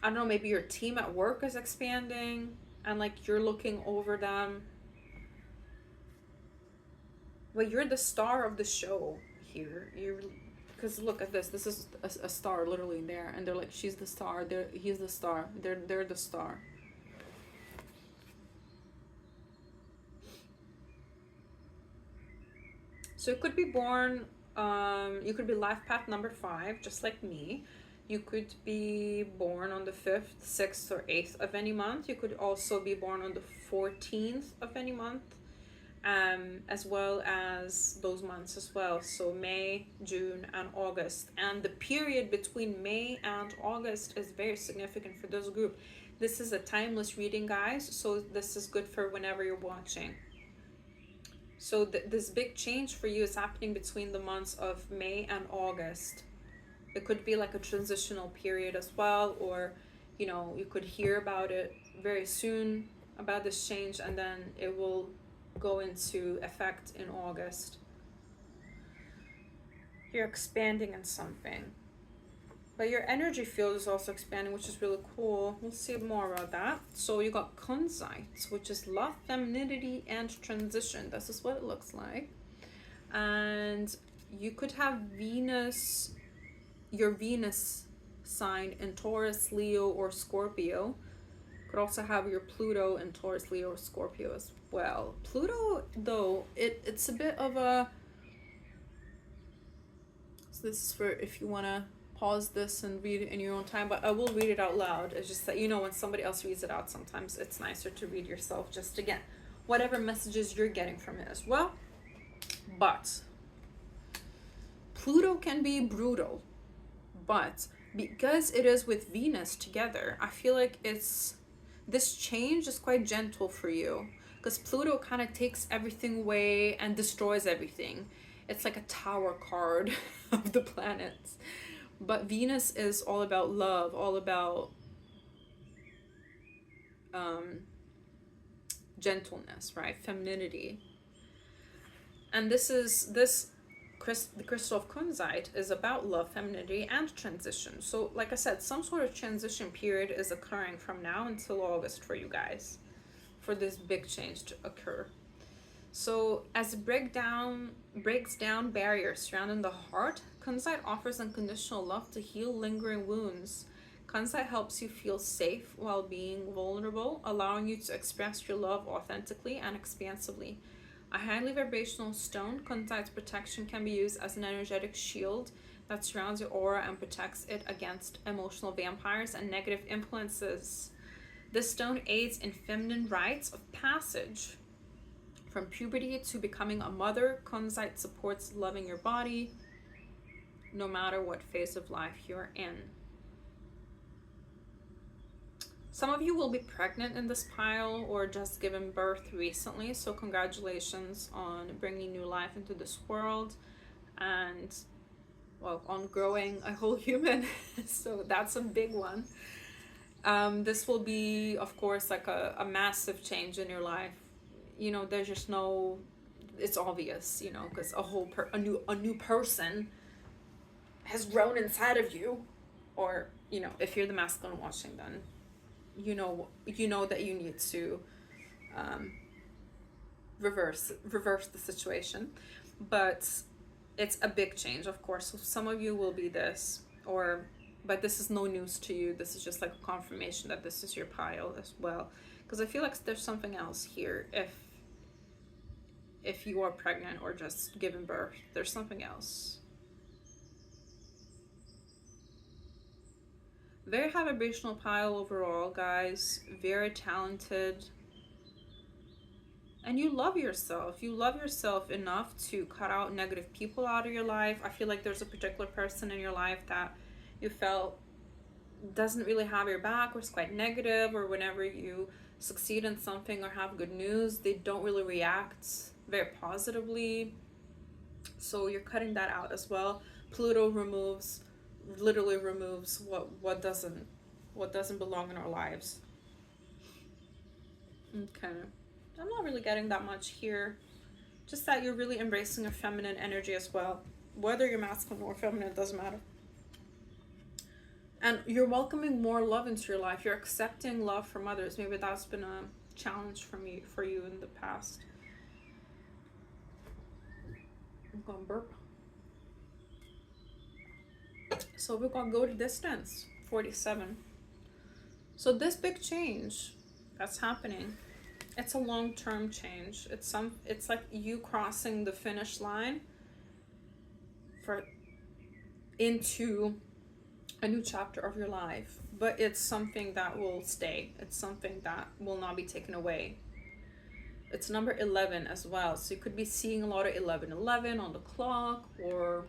I don't know, maybe your team at work is expanding and like you're looking over them. But you're the star of the show here. Because look at this. This is a star literally in there, and they're like, she's the star. He's the star. They're the star. So you could be born, you could be life path number 5, just like me. You could be born on the 5th, 6th, or 8th of any month. You could also be born on the 14th of any month, as well as those months as well. So May, June, and August. And the period between May and August is very significant for this group. This is a timeless reading, guys, so this is good for whenever you're watching. So this big change for you is happening between the months of May and August. It could be like a transitional period as well, or, you know, you could hear about it very soon, about this change, and then it will go into effect in August. You're expanding in something. But your energy field is also expanding, which is really cool. We'll see more about that. So you got Kunzite, which is love, femininity, and transition. This is what it looks like. And you could have Venus, your Venus sign in Taurus, Leo, or Scorpio. Could also have your Pluto in Taurus, Leo, or Scorpio as well. Pluto, though, it's a bit of a... So this is for if you want to pause this and read it in your own time, but I will read it out loud. It's just that, you know, when somebody else reads it out, sometimes it's nicer to read yourself, just to get whatever messages you're getting from it as well. But Pluto can be brutal, but because it is with Venus together, I feel like this change is quite gentle for you, because Pluto kind of takes everything away and destroys everything. It's like a tower card of the planets. But Venus is all about love, all about gentleness, right? Femininity. And the crystal of Kunzite is about love, femininity, and transition. So like I said, some sort of transition period is occurring from now until August for you guys, for this big change to occur. So as it breaks down barriers surrounding the heart, Kunzite offers unconditional love to heal lingering wounds. Kunzite helps you feel safe while being vulnerable, allowing you to express your love authentically and expansively. A highly vibrational stone, Kunzite's protection can be used as an energetic shield that surrounds your aura and protects it against emotional vampires and negative influences. This stone aids in feminine rites of passage. From puberty to becoming a mother, Kunzite supports loving your body no matter what phase of life you're in. Some of you will be pregnant in this pile or just given birth recently, so congratulations on bringing new life into this world and, well, on growing a whole human. So that's a big one. This will be, of course, like a massive change in your life. You know, there's just no, it's obvious, you know, because a new person has grown inside of you. Or, you know, if you're the masculine watching, then you know that you need to reverse the situation. But it's a big change, of course. So some of you will be this, but this is no news to you. This is just like a confirmation that this is your pile as well, because I feel like there's something else here. If you are pregnant or just giving birth, there's something else. Very high vibrational pile overall, guys. Very talented. And you love yourself. You love yourself enough to cut out negative people out of your life. I feel like there's a particular person in your life that you felt doesn't really have your back, or is quite negative, or whenever you succeed in something or have good news, they don't really react very positively. So you're cutting that out as well. Pluto literally removes what doesn't belong in our lives. Okay, I'm not really getting that much here, just that you're really embracing your feminine energy as well. Whether you're masculine or feminine, it doesn't matter. And you're welcoming more love into your life. You're accepting love from others. Maybe that's been a challenge for you in the past. I'm gonna burp. So we're gonna go to distance, 47. So this big change that's happening, it's a long-term change. It's like you crossing the finish line for into a new chapter of your life, but it's something that will stay. It's something that will not be taken away. It's number 11 as well, so you could be seeing a lot of 1111 on the clock, or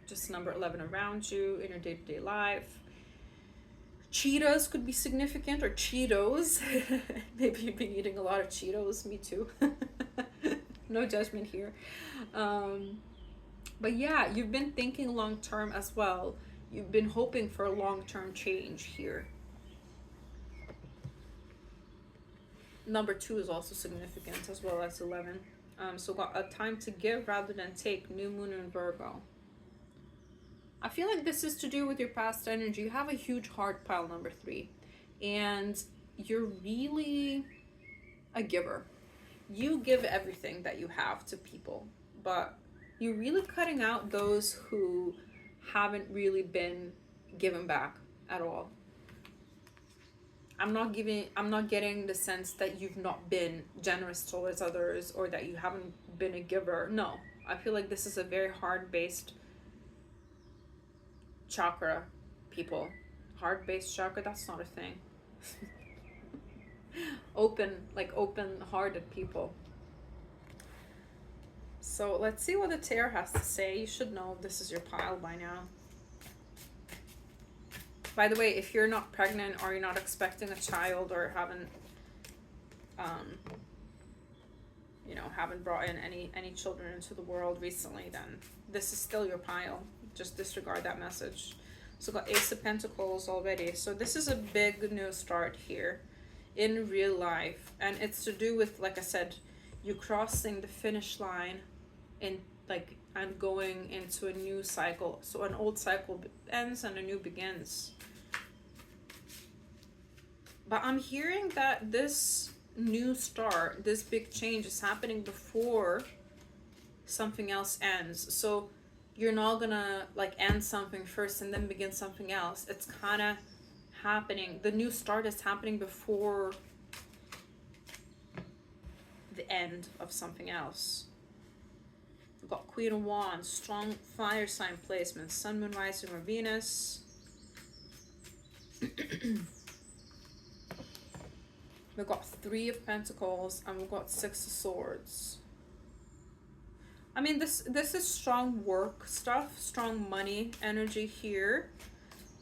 just number 11 around you in your day-to-day life. Cheetahs could be significant, or Cheetos. Maybe you've been eating a lot of Cheetos. Me too. No judgment here. But yeah, you've been thinking long term as well. You've been hoping for a long-term change here. Number 2 is also significant, as well as 11. So got a time to give rather than take. New moon in Virgo. I feel like this is to do with your past energy. You have a huge heart pile, number 3. And you're really a giver. You give everything that you have to people. But you're really cutting out those who haven't really been given back at all. I'm not getting the sense that you've not been generous towards others, or that you haven't been a giver. No. I feel like this is a very hard-based chakra, people. Heart-based chakra, that's not a thing. Open-hearted people. So let's see what the tarot has to say. You should know this is your pile by now. By the way, if you're not pregnant, or you're not expecting a child, or haven't brought in any children into the world recently, then this is still your pile. Just disregard that message. So got Ace of Pentacles already. So this is a big new start here in real life, and it's to do with, like I said, you crossing the finish line and going into a new cycle. So an old cycle ends and a new begins. But I'm hearing that this new start, this big change, is happening before something else ends. So you're not gonna end something first and then begin something else. It's kind of happening. The new start is happening before the end of something else. We've got Queen of Wands, strong fire sign placement, Sun, Moon, Rising, or Venus. We've got 3 of Pentacles, and we've got 6 of Swords. I mean, this is strong work stuff, strong money energy here.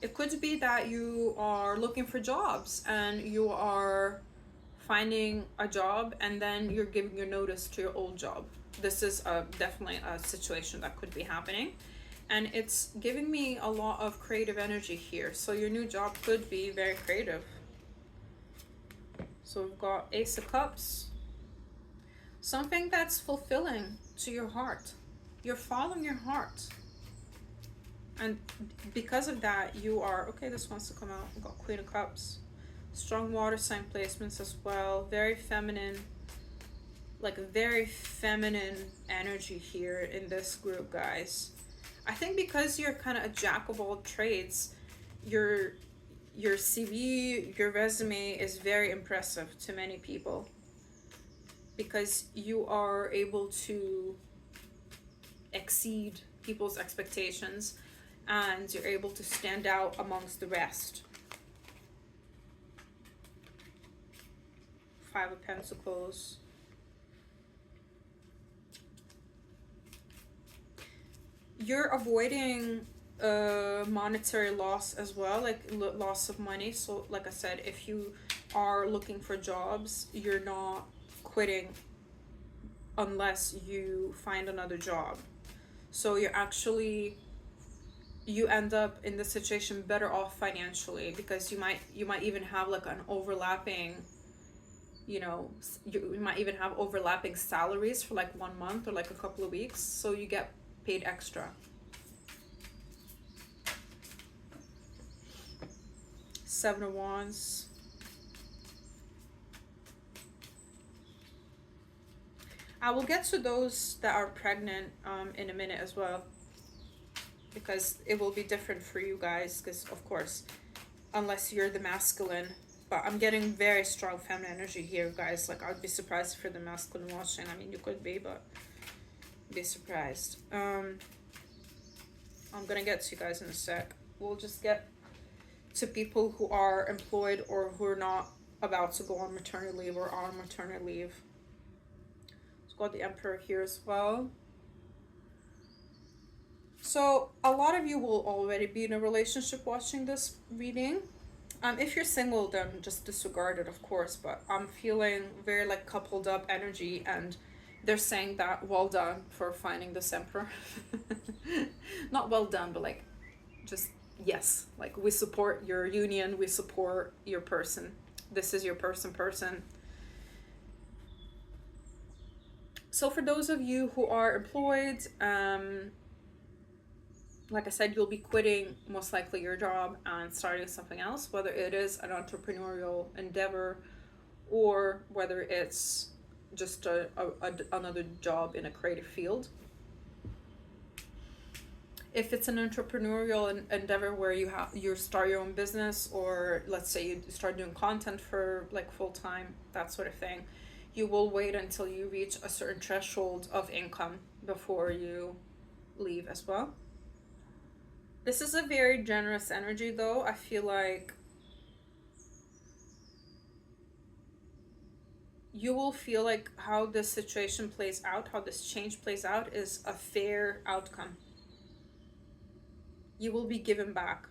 It could be that you are looking for jobs, and you are finding a job, and then you're giving your notice to your old job. This is definitely a situation that could be happening. And it's giving me a lot of creative energy here. So your new job could be very creative. So we've got Ace of Cups. Something that's fulfilling to your heart. You're following your heart. And because of that, you are... Okay, this wants to come out. We've got Queen of Cups. Strong water sign placements as well. Very feminine. Very feminine energy here in this group, guys. I think because you're kind of a jack of all trades, your CV, your resume is very impressive to many people, because you are able to exceed people's expectations, and you're able to stand out amongst the rest. 5 of Pentacles. You're avoiding monetary loss as well, loss of money. So like I said, if you are looking for jobs, you're not quitting unless you find another job. So you end up in the situation better off financially, because you might even have an overlapping, you might even have overlapping salaries for 1 month or a couple of weeks, so you get paid extra. 7 of Wands. I will get to those that are pregnant in a minute as well, because it will be different for you guys, because of course, unless you're the masculine. But I'm getting very strong feminine energy here, guys. I'd be surprised if you're the masculine watching. I mean, you could be, but be surprised. I'm gonna get to you guys in a sec. We'll just get to people who are employed or who are not about to go on maternity leave or on maternity leave. Let's got the Emperor here as well. So a lot of you will already be in a relationship watching this reading. If you're single, then just disregard it, of course. But I'm feeling very like coupled up energy, and they're saying that well done for finding this Emperor. Not well done, but like just yes, like we support your union, we support your person. This is your person. So for those of you who are employed, like I said, you'll be quitting most likely your job and starting something else, whether it is an entrepreneurial endeavor or whether it's just another job in a creative field. If it's an entrepreneurial endeavor where you start your own business, or let's say you start doing content for like full time, that sort of thing, you will wait until you reach a certain threshold of income before you leave as well. This is a very generous energy though. I feel like you will feel like how this situation plays out, how this change plays out is a fair outcome. You will be given back.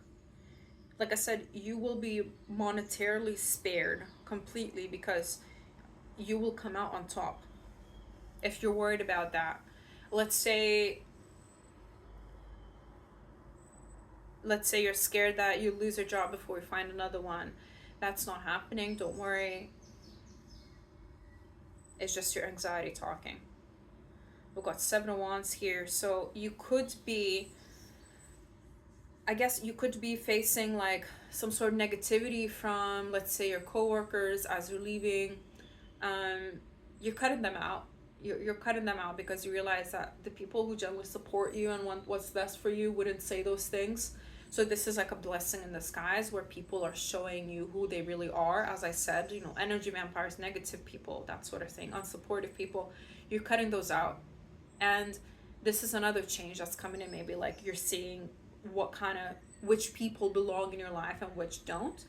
Like I said, you will be monetarily spared completely because you will come out on top. If you're worried about that, let's say you're scared that you lose your job before you find another one. That's not happening. Don't worry. It's just your anxiety talking. We've got 7 of Wands here. So you could be, I guess you could be facing like some sort of negativity from, let's say, your coworkers as you're leaving. You're cutting them out. You're cutting them out because you realize that the people who generally support you and want what's best for you wouldn't say those things. So this is like a blessing in disguise where people are showing you who they really are. As I said, energy vampires, negative people, that sort of thing, unsupportive people, you're cutting those out. And this is another change that's coming in. Maybe like you're seeing which people belong in your life and which don't,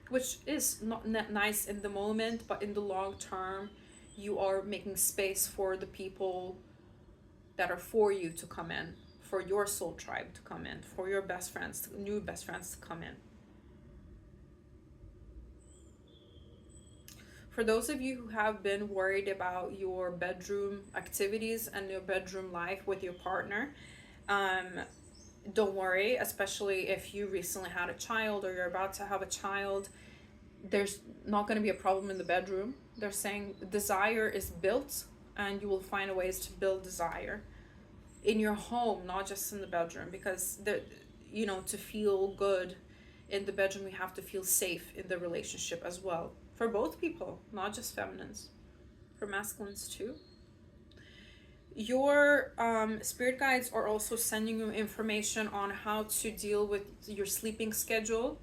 which is not nice in the moment, but in the long term, you are making space for the people that are for you to come in, for your soul tribe to come in, for your best friends, new best friends to come in. For those of you who have been worried about your bedroom activities and your bedroom life with your partner, don't worry, especially if you recently had a child or you're about to have a child. There's not going to be a problem in the bedroom. They're saying desire is built and you will find ways to build desire in your home, not just in the bedroom, because to feel good in the bedroom, we have to feel safe in the relationship as well, for both people, not just feminines, for masculines too. Your spirit guides are also sending you information on how to deal with your sleeping schedule.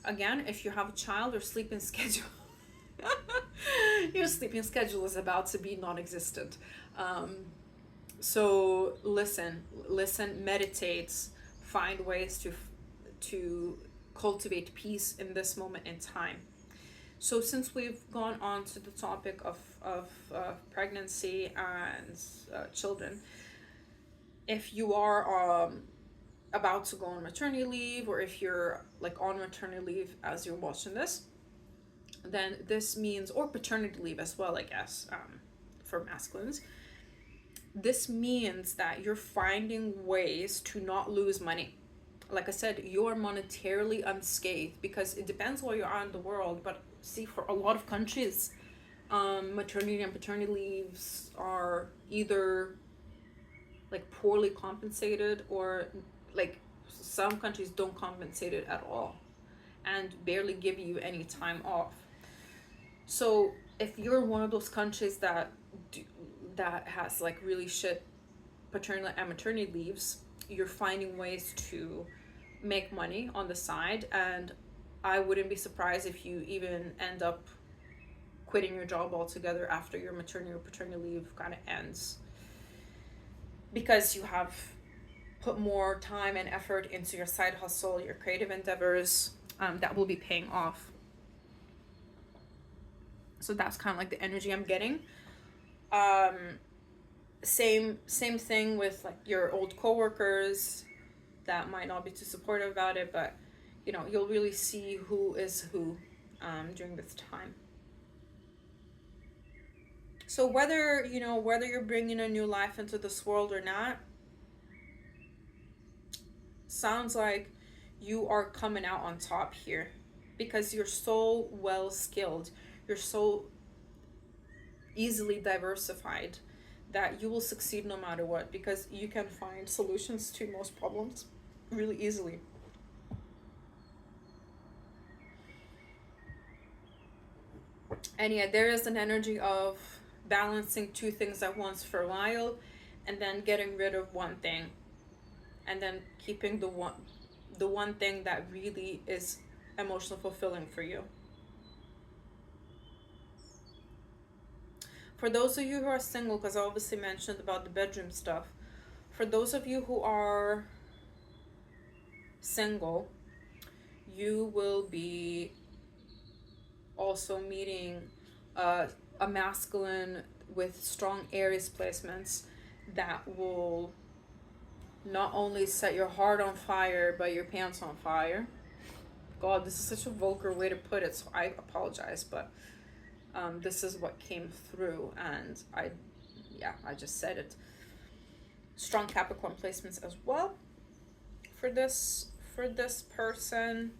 Again, if you have a child, your sleeping schedule your sleeping schedule is about to be non-existent. So listen, meditate, find ways to cultivate peace in this moment in time. So since we've gone on to the topic of pregnancy and children, if you are about to go on maternity leave, or if you're like on maternity leave as you're watching this, then this means, or paternity leave as well, I guess, for masculines, this means that you're finding ways to not lose money. Like I said, you're monetarily unscathed, because it depends where you are in the world, but see, for a lot of countries, maternity and paternity leaves are either like poorly compensated, or like some countries don't compensate it at all and barely give you any time off. So if you're one of those countries that has like really shit paternity and maternity leaves, you're finding ways to make money on the side, and I wouldn't be surprised if you even end up quitting your job altogether after your maternity or paternity leave kind of ends, because you have put more time and effort into your side hustle, your creative endeavors, that will be paying off. So that's kind of like the energy I'm getting. Same thing with like your old coworkers that might not be too supportive about it, but you know, you'll really see who is who during this time. So whether, you know, whether you're bringing a new life into this world or not, sounds like you are coming out on top here because you're so well skilled, you're so easily diversified that you will succeed no matter what, because you can find solutions to most problems really easily. And yeah, there is an energy of balancing two things at once for a while, and then getting rid of one thing, and then keeping the one thing that really is emotionally fulfilling for you. For those of you who are single, because I obviously mentioned about the bedroom stuff, for those of you who are single, you will be also meeting a masculine with strong Aries placements that will not only set your heart on fire, but your pants on fire. God, this is such a vulgar way to put it, so I apologize, but this is what came through, and I just said it. Strong Capricorn placements as well for this person.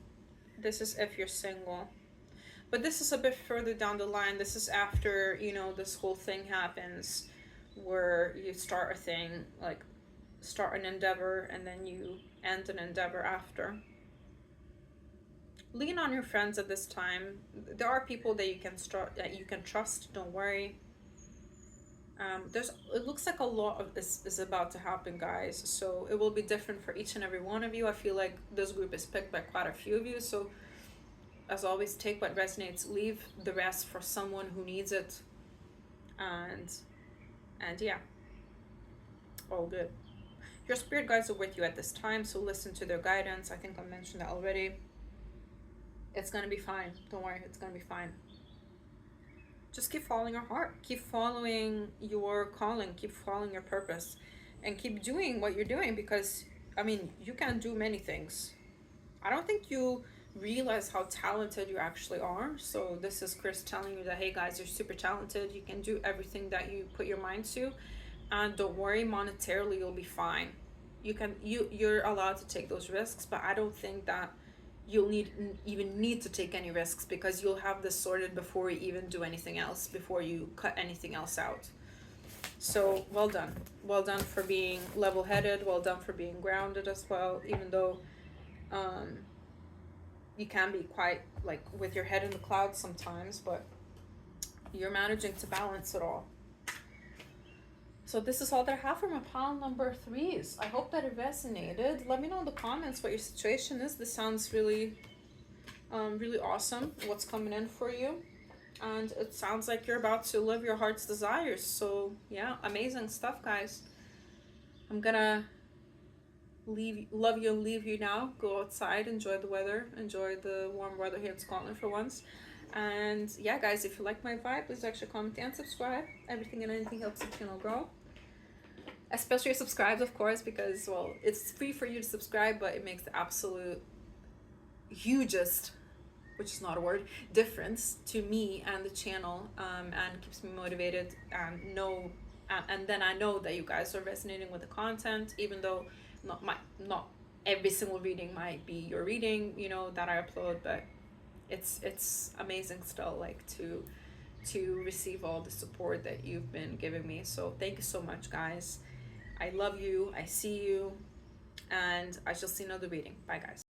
This is if you're single, but this is a bit further down the line. This is after, you know, this whole thing happens where you start a thing, like start an endeavor and then you end an endeavor after. Lean on your friends at this time. There are people that you can trust. Don't worry. It looks like a lot of this is about to happen, guys. So it will be different for each and every one of you. I feel like this group is picked by quite a few of you. So as always, take what resonates, leave the rest for someone who needs it. And yeah, all good. Your spirit guides are with you at this time, so listen to their guidance. I think I mentioned that already. It's gonna be fine. Don't worry, it's gonna be fine. Just keep following your heart. Keep following your calling. Keep following your purpose. And keep doing what you're doing, because, I mean, you can do many things. I don't think you realize how talented you actually are. So this is Chris telling you that, hey guys, you're super talented. You can do everything that you put your mind to. And don't worry, monetarily you'll be fine. You're allowed to take those risks, but I don't think that you'll even need to take any risks, because you'll have this sorted before you even do anything else, before you cut anything else out. So well done for being level-headed, well done for being grounded as well, even though you can be quite like with your head in the clouds sometimes, but you're managing to balance it all. So this is all that I have for my pile number 3s. I hope that it resonated. Let me know in the comments what your situation is. This sounds really, really awesome, what's coming in for you. And it sounds like you're about to live your heart's desires. So yeah, amazing stuff, guys. I'm gonna love you and leave you now. Go outside, enjoy the weather, enjoy the warm weather here in Scotland for once. And yeah, guys, if you like my vibe, please actually comment and subscribe. Everything and anything helps the channel grow. Especially subscribe, of course, because, well, it's free for you to subscribe, but it makes the absolute hugest, which is not a word, difference to me and the channel, and keeps me motivated, and then I know that you guys are resonating with the content, even though not every single reading might be your reading, you know, that I upload, but it's amazing still, like, to receive all the support that you've been giving me. So thank you so much, guys. I love you, I see you, and I shall see another reading. Bye, guys.